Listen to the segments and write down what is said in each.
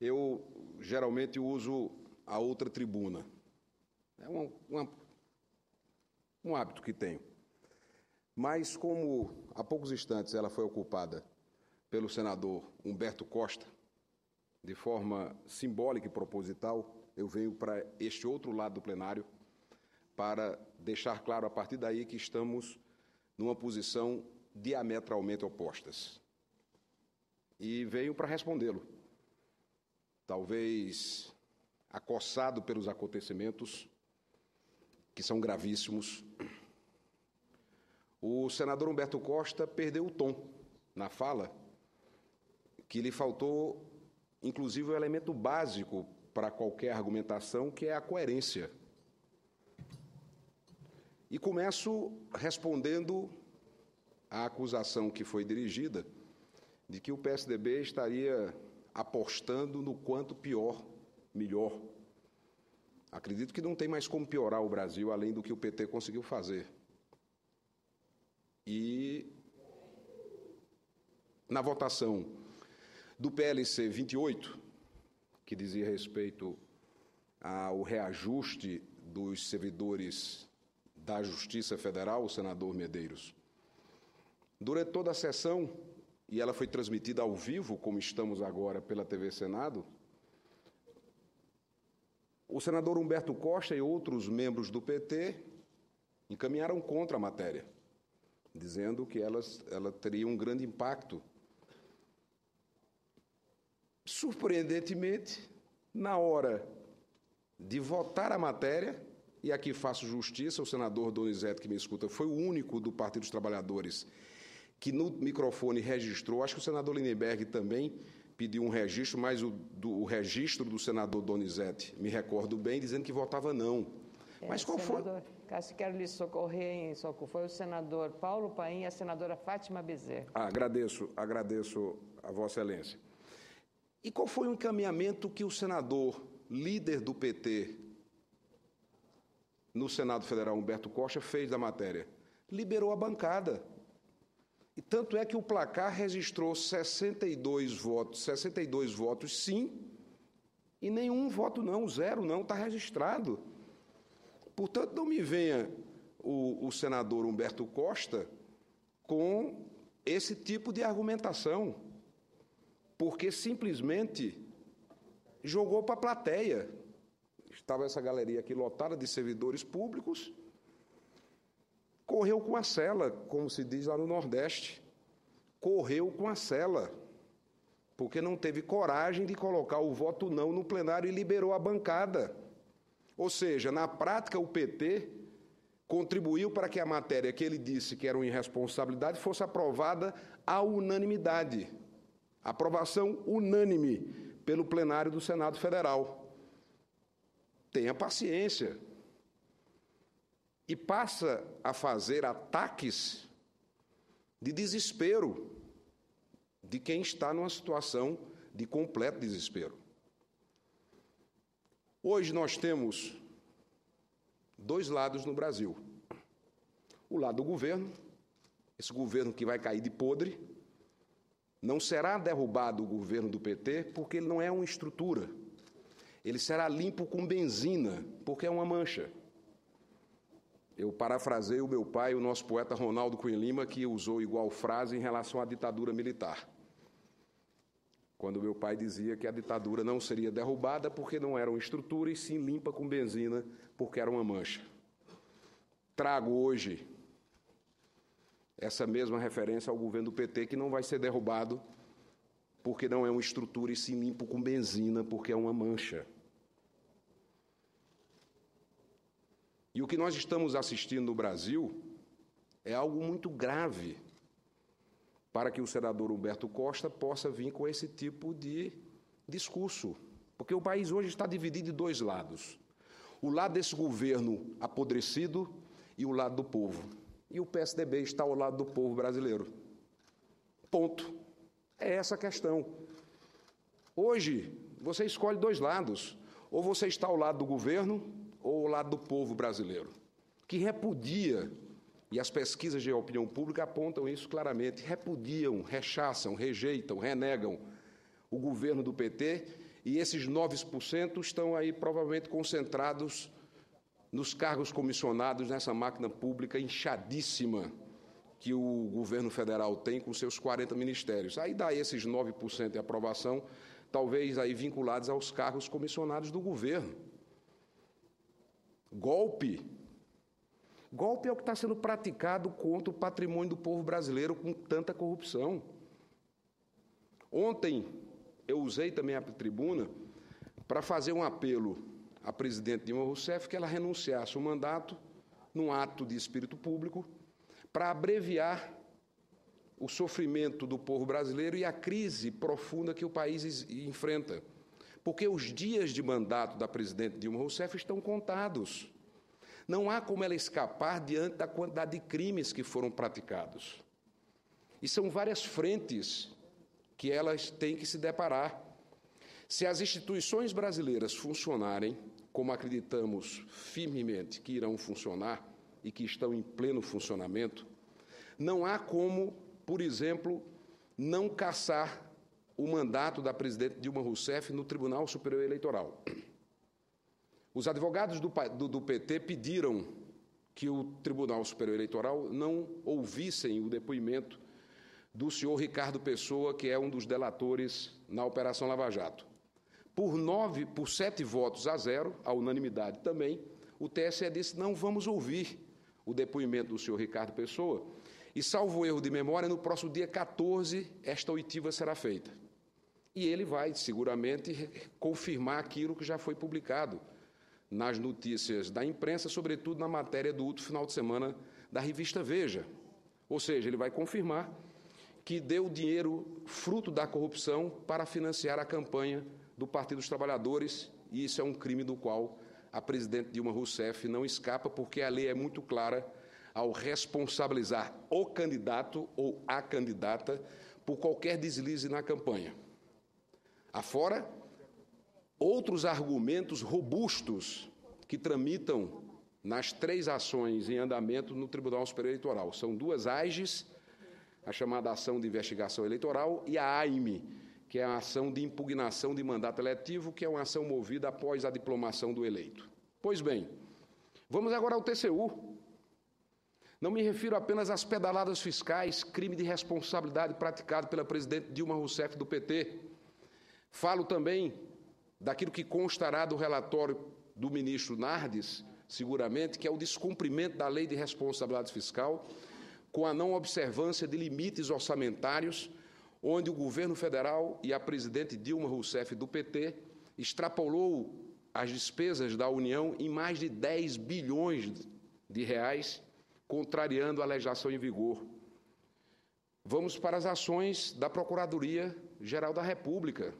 Eu geralmente uso a outra tribuna. É um hábito que tenho. Mas, como há poucos instantes ela foi ocupada pelo senador Humberto Costa, de forma simbólica e proposital, eu venho para este outro lado do plenário para deixar claro a partir daí que estamos numa posição diametralmente opostas. E venho para respondê-lo. Talvez acossado pelos acontecimentos que são gravíssimos, o senador Humberto Costa perdeu o tom na fala, que lhe faltou, inclusive, o elemento básico para qualquer argumentação, que é a coerência. E começo respondendo à acusação que foi dirigida de que o PSDB estaria apostando no quanto pior, melhor. Acredito que não tem mais como piorar o Brasil, além do que o PT conseguiu fazer. E, na votação do PLC 28, que dizia respeito ao reajuste dos servidores da Justiça Federal, o senador Medeiros, durante toda a sessão, e ela foi transmitida ao vivo, como estamos agora pela TV Senado, o senador Humberto Costa e outros membros do PT encaminharam contra a matéria, dizendo que ela teria um grande impacto. Surpreendentemente, na hora de votar a matéria, e aqui faço justiça, o senador Donizete, que me escuta, foi o único do Partido dos Trabalhadores que no microfone registrou, acho que o senador Lindenberg também pediu um registro, mas o registro do senador Donizete, me recordo bem, dizendo que votava não. Mas qual foi? Cássio, quero lhe socorrer em socorro. Foi o senador Paulo Paim e a senadora Fátima Bezerra. Agradeço a Vossa Excelência. E qual foi o encaminhamento que o senador, líder do PT, no Senado Federal, Humberto Costa, fez da matéria? Liberou a bancada. E tanto é que o placar registrou 62 votos sim, e nenhum voto não, 0 não, está registrado. Portanto, não me venha o senador Humberto Costa com esse tipo de argumentação, porque simplesmente jogou para a plateia. Estava essa galeria aqui lotada de servidores públicos, correu com a sela, como se diz lá no Nordeste. Correu com a sela, porque não teve coragem de colocar o voto não no plenário e liberou a bancada. Ou seja, na prática, o PT contribuiu para que a matéria que ele disse que era uma irresponsabilidade fosse aprovada à unanimidade. Aprovação unânime pelo plenário do Senado Federal. Tenha paciência. E passa a fazer ataques de desespero de quem está numa situação de completo desespero. Hoje nós temos dois lados no Brasil. O lado do governo, esse governo que vai cair de podre. Não será derrubado o governo do PT porque ele não é uma estrutura. Ele será limpo com benzina, porque é uma mancha. Eu parafrasei o meu pai, o nosso poeta Ronaldo Cunha Lima, que usou igual frase em relação à ditadura militar. Quando meu pai dizia que a ditadura não seria derrubada porque não era uma estrutura, e sim limpa com benzina, porque era uma mancha. Trago hoje essa mesma referência ao governo do PT, que não vai ser derrubado porque não é uma estrutura, e sim limpo com benzina, porque é uma mancha. E o que nós estamos assistindo no Brasil é algo muito grave para que o senador Humberto Costa possa vir com esse tipo de discurso. Porque o país hoje está dividido em dois lados. O lado desse governo apodrecido e o lado do povo. E o PSDB está ao lado do povo brasileiro. Ponto. É essa a questão. Hoje, você escolhe dois lados. Ou você está ao lado do governo ou ao lado do povo brasileiro, que repudia, e as pesquisas de opinião pública apontam isso claramente, repudiam, rechaçam, rejeitam, renegam o governo do PT E esses 9% estão aí provavelmente concentrados nos cargos comissionados nessa máquina pública inchadíssima que o governo federal tem com seus 40 ministérios. Aí dá esses 9% de aprovação, talvez aí vinculados aos cargos comissionados do governo. Golpe. Golpe é o que está sendo praticado contra o patrimônio do povo brasileiro com tanta corrupção. Ontem eu usei também a tribuna para fazer um apelo à presidente Dilma Rousseff que ela renunciasse ao mandato num ato de espírito público para abreviar o sofrimento do povo brasileiro e a crise profunda que o país enfrenta. Porque os dias de mandato da presidente Dilma Rousseff estão contados. Não há como ela escapar diante da quantidade de crimes que foram praticados. E são várias frentes que elas têm que se deparar. Se as instituições brasileiras funcionarem, como acreditamos firmemente que irão funcionar e que estão em pleno funcionamento, não há como, por exemplo, não cassar o mandato da presidente Dilma Rousseff no Tribunal Superior Eleitoral. Os advogados do PT pediram que o Tribunal Superior Eleitoral não ouvissem o depoimento do senhor Ricardo Pessoa, que é um dos delatores na Operação Lava Jato. Por 7 votos a 0, a unanimidade também, o TSE disse: não vamos ouvir o depoimento do senhor Ricardo Pessoa, e, salvo erro de memória, no próximo dia 14, esta oitiva será feita. E ele vai, seguramente, confirmar aquilo que já foi publicado nas notícias da imprensa, sobretudo na matéria do último final de semana da revista Veja. Ou seja, ele vai confirmar que deu dinheiro fruto da corrupção para financiar a campanha do Partido dos Trabalhadores, e isso é um crime do qual a presidente Dilma Rousseff não escapa, porque a lei é muito clara ao responsabilizar o candidato ou a candidata por qualquer deslize na campanha. Afora outros argumentos robustos que tramitam nas 3 ações em andamento no Tribunal Superior Eleitoral. São 2 AIGES, a chamada Ação de Investigação Eleitoral, e a AIME, que é a Ação de Impugnação de Mandato Eletivo, que é uma ação movida após a diplomação do eleito. Pois bem, vamos agora ao TCU. Não me refiro apenas às pedaladas fiscais, crime de responsabilidade praticado pela presidente Dilma Rousseff do PT. Falo também daquilo que constará do relatório do ministro Nardes, seguramente, que é o descumprimento da lei de responsabilidade fiscal, com a não observância de limites orçamentários, onde o governo federal e a presidente Dilma Rousseff do PT extrapolou as despesas da União em mais de 10 bilhões de reais, contrariando a legislação em vigor. Vamos para as ações da Procuradoria-Geral da República,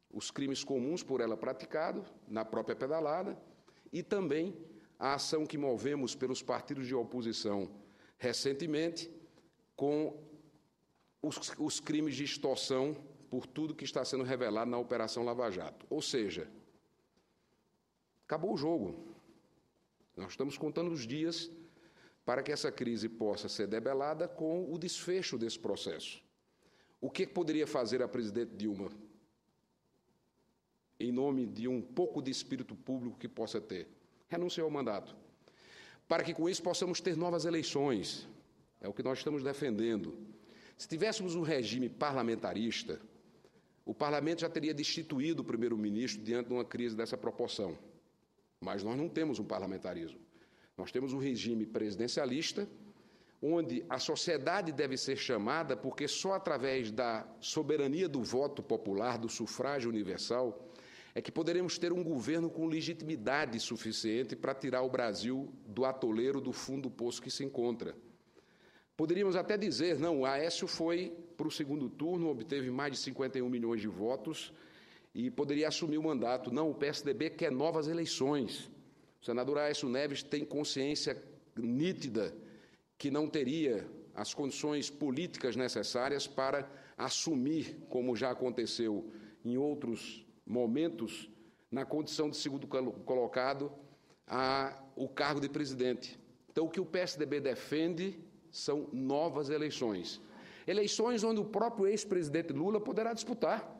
os crimes comuns por ela praticados na própria pedalada, e também a ação que movemos pelos partidos de oposição recentemente com os crimes de extorsão por tudo que está sendo revelado na Operação Lava Jato. Ou seja, acabou o jogo. Nós estamos contando os dias para que essa crise possa ser debelada com o desfecho desse processo. O que poderia fazer a presidente Dilma, em nome de um pouco de espírito público que possa ter? Renunciar ao mandato, para que com isso possamos ter novas eleições. É o que nós estamos defendendo. Se tivéssemos um regime parlamentarista, o parlamento já teria destituído o primeiro-ministro diante de uma crise dessa proporção. Mas nós não temos um parlamentarismo. Nós temos um regime presidencialista, onde a sociedade deve ser chamada, porque só através da soberania do voto popular, do sufrágio universal, é que poderemos ter um governo com legitimidade suficiente para tirar o Brasil do atoleiro, do fundo do poço que se encontra. Poderíamos até dizer, não, o Aécio foi para o segundo turno, obteve mais de 51 milhões de votos e poderia assumir o mandato. Não, o PSDB quer novas eleições. O senador Aécio Neves tem consciência nítida que não teria as condições políticas necessárias para assumir, como já aconteceu em outros momentos, na condição de segundo colocado, o cargo de presidente. Então, o que o PSDB defende são novas eleições. Eleições onde o próprio ex-presidente Lula poderá disputar.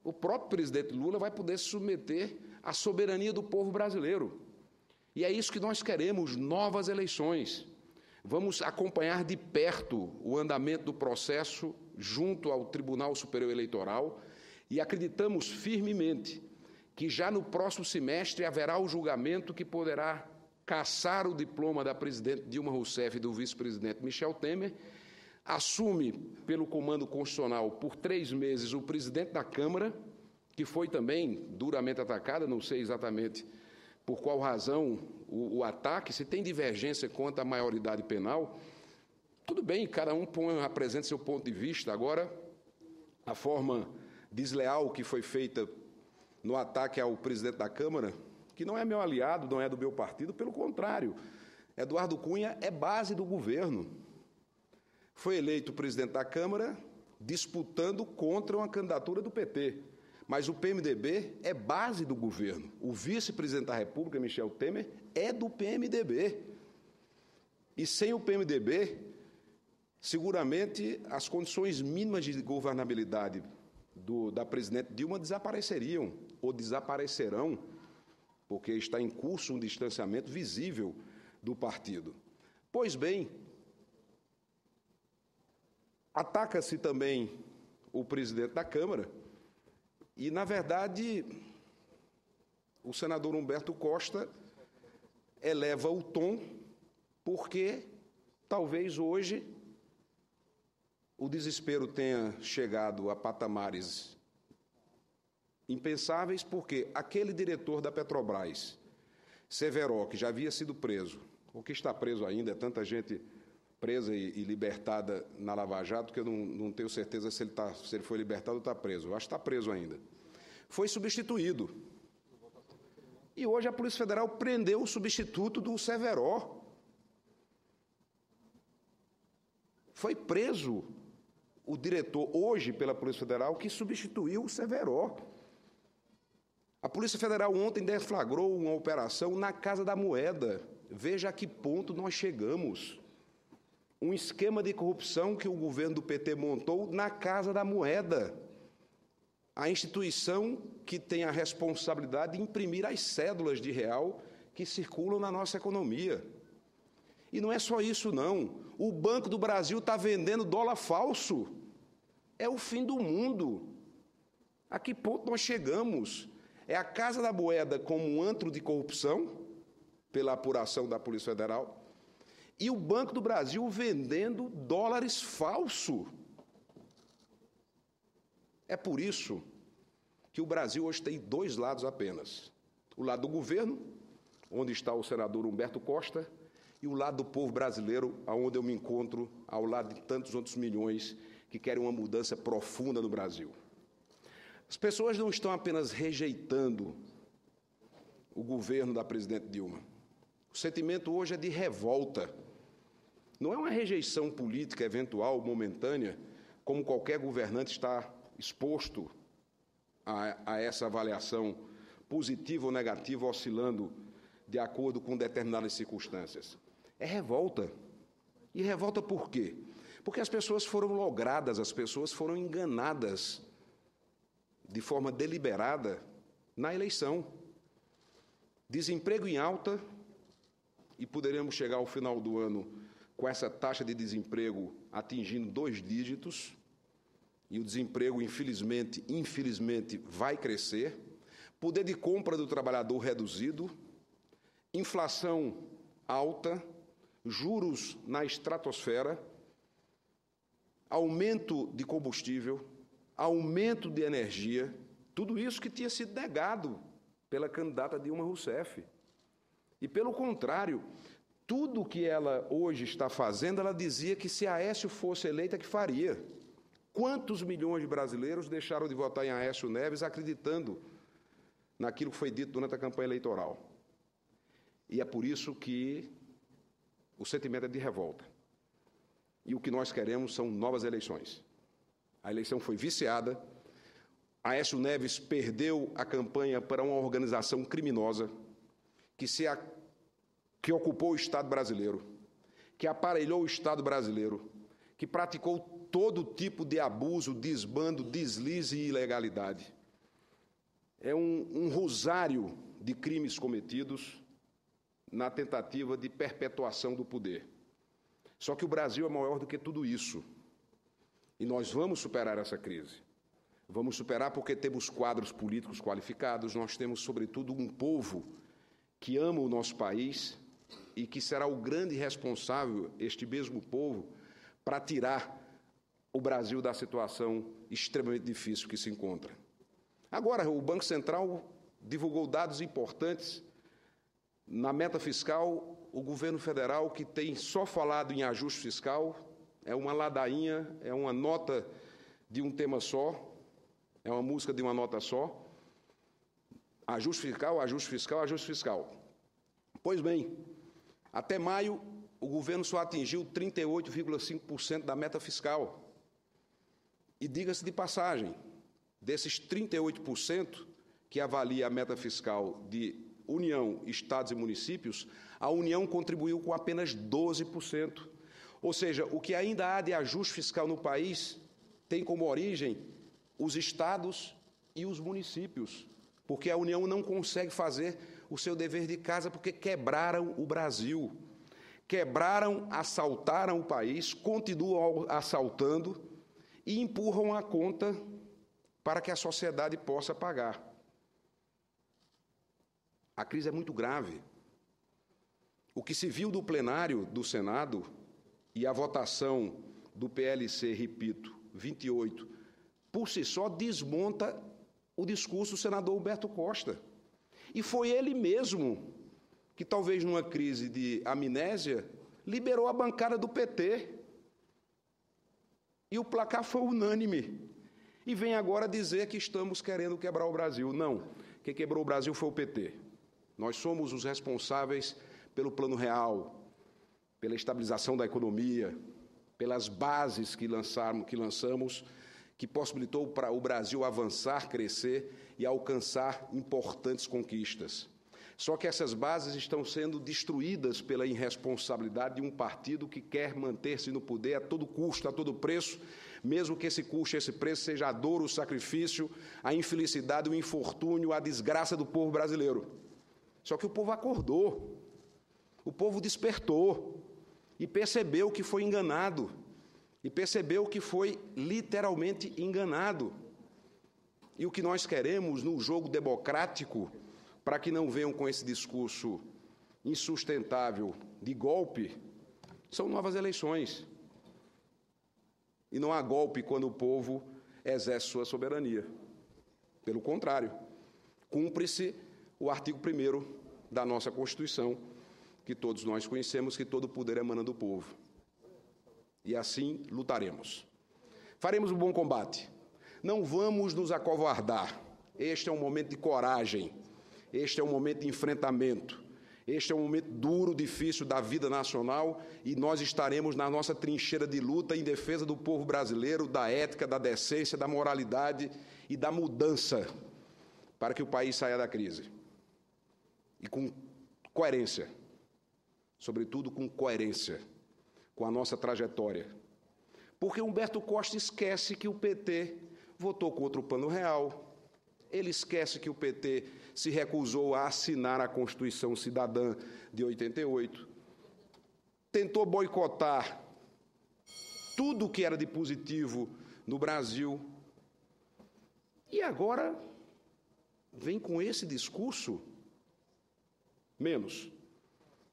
o próprio presidente Lula vai poder se submeter à soberania do povo brasileiro. E é isso que nós queremos, novas eleições. Vamos acompanhar de perto o andamento do processo junto ao Tribunal Superior Eleitoral e acreditamos firmemente que já no próximo semestre haverá o julgamento que poderá cassar o diploma da presidente Dilma Rousseff e do vice-presidente Michel Temer, assume pelo comando constitucional por 3 meses o presidente da Câmara, que foi também duramente atacada, não sei exatamente por qual razão o ataque, se tem divergência quanto à maioridade penal, tudo bem, cada um apresenta seu ponto de vista. Agora, a forma desleal que foi feita no ataque ao presidente da Câmara, que não é meu aliado, não é do meu partido, pelo contrário, Eduardo Cunha é base do governo. Foi eleito presidente da Câmara disputando contra uma candidatura do PT. Mas o PMDB é base do governo. O vice-presidente da República, Michel Temer, é do PMDB. E sem o PMDB, seguramente as condições mínimas de governabilidade da presidente Dilma desapareceriam ou desaparecerão, porque está em curso um distanciamento visível do partido. Pois bem, ataca-se também o presidente da Câmara e, na verdade, o senador Humberto Costa eleva o tom porque talvez hoje o desespero tenha chegado a patamares impensáveis, porque aquele diretor da Petrobras, Severo, que já havia sido preso, ou que está preso ainda, é tanta gente presa e libertada na Lava Jato, que eu não tenho certeza se ele foi libertado ou está preso. Eu acho que está preso ainda. Foi substituído. E hoje a Polícia Federal prendeu o substituto do Severo. Foi preso o diretor, hoje, pela Polícia Federal, que substituiu o Severo. A Polícia Federal ontem deflagrou uma operação na Casa da Moeda. Veja a que ponto nós chegamos. Um esquema de corrupção que o governo do PT montou na Casa da Moeda, a instituição que tem a responsabilidade de imprimir as cédulas de real que circulam na nossa economia. E não é só isso, não. O Banco do Brasil está vendendo dólar falso. É o fim do mundo. A que ponto nós chegamos? É a Casa da Moeda como um antro de corrupção, pela apuração da Polícia Federal, e o Banco do Brasil vendendo dólares falsos. É por isso que o Brasil hoje tem 2 lados apenas. O lado do governo, onde está o senador Humberto Costa, e o lado do povo brasileiro, onde eu me encontro, ao lado de tantos outros milhões que querem uma mudança profunda no Brasil. As pessoas não estão apenas rejeitando o governo da presidente Dilma. O sentimento hoje é de revolta. Não é uma rejeição política eventual, momentânea, como qualquer governante está exposto a essa avaliação positiva ou negativa, oscilando de acordo com determinadas circunstâncias. É revolta. E revolta por quê? Porque as pessoas foram logradas, as pessoas foram enganadas de forma deliberada na eleição. Desemprego em alta, e poderemos chegar ao final do ano com essa taxa de desemprego atingindo 2 dígitos, e o desemprego, infelizmente, vai crescer. Poder de compra do trabalhador reduzido, inflação alta, juros na estratosfera, aumento de combustível, aumento de energia, tudo isso que tinha sido negado pela candidata Dilma Rousseff. E, pelo contrário, tudo o que ela hoje está fazendo, ela dizia que se Aécio fosse eleita, que faria. Quantos milhões de brasileiros deixaram de votar em Aécio Neves acreditando naquilo que foi dito durante a campanha eleitoral? E é por isso que o sentimento é de revolta. E o que nós queremos são novas eleições. A eleição foi viciada, Aécio Neves perdeu a campanha para uma organização criminosa que ocupou o Estado brasileiro, que aparelhou o Estado brasileiro, que praticou todo tipo de abuso, desbando, deslize e ilegalidade. é um rosário de crimes cometidos na tentativa de perpetuação do poder. Só que o Brasil é maior do que tudo isso. E nós vamos superar essa crise. Vamos superar porque temos quadros políticos qualificados, nós temos, sobretudo, um povo que ama o nosso país e que será o grande responsável, este mesmo povo, para tirar o Brasil da situação extremamente difícil que se encontra. Agora, o Banco Central divulgou dados importantes. Na meta fiscal, o governo federal, que tem só falado em ajuste fiscal, é uma ladainha, é uma nota de um tema só, é uma música de uma nota só. Ajuste fiscal, ajuste fiscal, ajuste fiscal. Pois bem, até maio, o governo só atingiu 38,5% da meta fiscal. E diga-se de passagem, desses 38% que avalia a meta fiscal de União, Estados e municípios, a União contribuiu com apenas 12%. Ou seja, o que ainda há de ajuste fiscal no país tem como origem os estados e os municípios, porque a União não consegue fazer o seu dever de casa porque quebraram o Brasil. Quebraram, assaltaram o país, continuam assaltando e empurram a conta para que a sociedade possa pagar. A crise é muito grave. O que se viu do plenário do Senado e a votação do PLC, repito, 28, por si só desmonta o discurso do senador Humberto Costa. E foi ele mesmo que, talvez numa crise de amnésia, liberou a bancada do PT. E o placar foi unânime. E vem agora dizer que estamos querendo quebrar o Brasil. Não, quem quebrou o Brasil foi o PT. Nós somos os responsáveis pelo Plano Real, pela estabilização da economia, pelas bases que lançamos, que possibilitou para o Brasil avançar, crescer e alcançar importantes conquistas. Só que essas bases estão sendo destruídas pela irresponsabilidade de um partido que quer manter-se no poder a todo custo, a todo preço, mesmo que esse custo, esse preço seja a dor, o sacrifício, a infelicidade, o infortúnio, a desgraça do povo brasileiro. Só que o povo acordou, o povo despertou e percebeu que foi enganado, e percebeu que foi literalmente enganado. E o que nós queremos no jogo democrático, para que não venham com esse discurso insustentável de golpe, são novas eleições. E não há golpe quando o povo exerce sua soberania. Pelo contrário, cumpre-se o artigo 1º da nossa Constituição, que todos nós conhecemos, que todo poder emana do povo. E assim lutaremos. Faremos um bom combate. Não vamos nos acovardar. Este é um momento de coragem. Este é um momento de enfrentamento. Este é um momento duro, difícil da vida nacional e nós estaremos na nossa trincheira de luta em defesa do povo brasileiro, da ética, da decência, da moralidade e da mudança para que o país saia da crise. E com coerência, sobretudo com coerência com a nossa trajetória. Porque Humberto Costa esquece que o PT votou contra o Plano Real, ele esquece que o PT se recusou a assinar a Constituição Cidadã de 88, tentou boicotar tudo o que era de positivo no Brasil, e agora vem com esse discurso. Menos.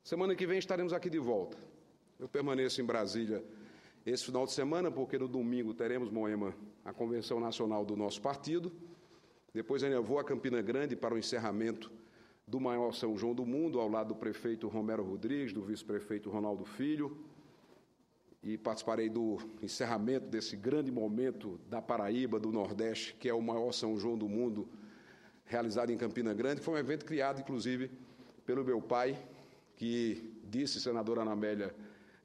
Semana que vem estaremos aqui de volta. Eu permaneço em Brasília esse final de semana, porque no domingo teremos, Moema, a Convenção Nacional do nosso partido. Depois ainda vou a Campina Grande para o encerramento do maior São João do mundo, ao lado do prefeito Romero Rodrigues, do vice-prefeito Ronaldo Filho, e participarei do encerramento desse grande momento da Paraíba, do Nordeste, que é o maior São João do mundo, realizado em Campina Grande. Foi um evento criado, inclusive, pelo meu pai, que disse, senadora Ana Amélia,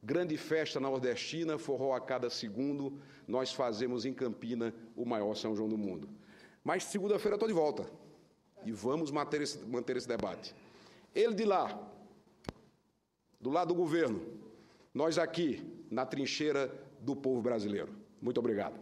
grande festa nordestina, forró a cada segundo, nós fazemos em Campina o maior São João do mundo. Mas segunda-feira eu estou de volta e vamos manter esse debate. Ele de lá, do lado do governo, nós aqui, na trincheira do povo brasileiro. Muito obrigado.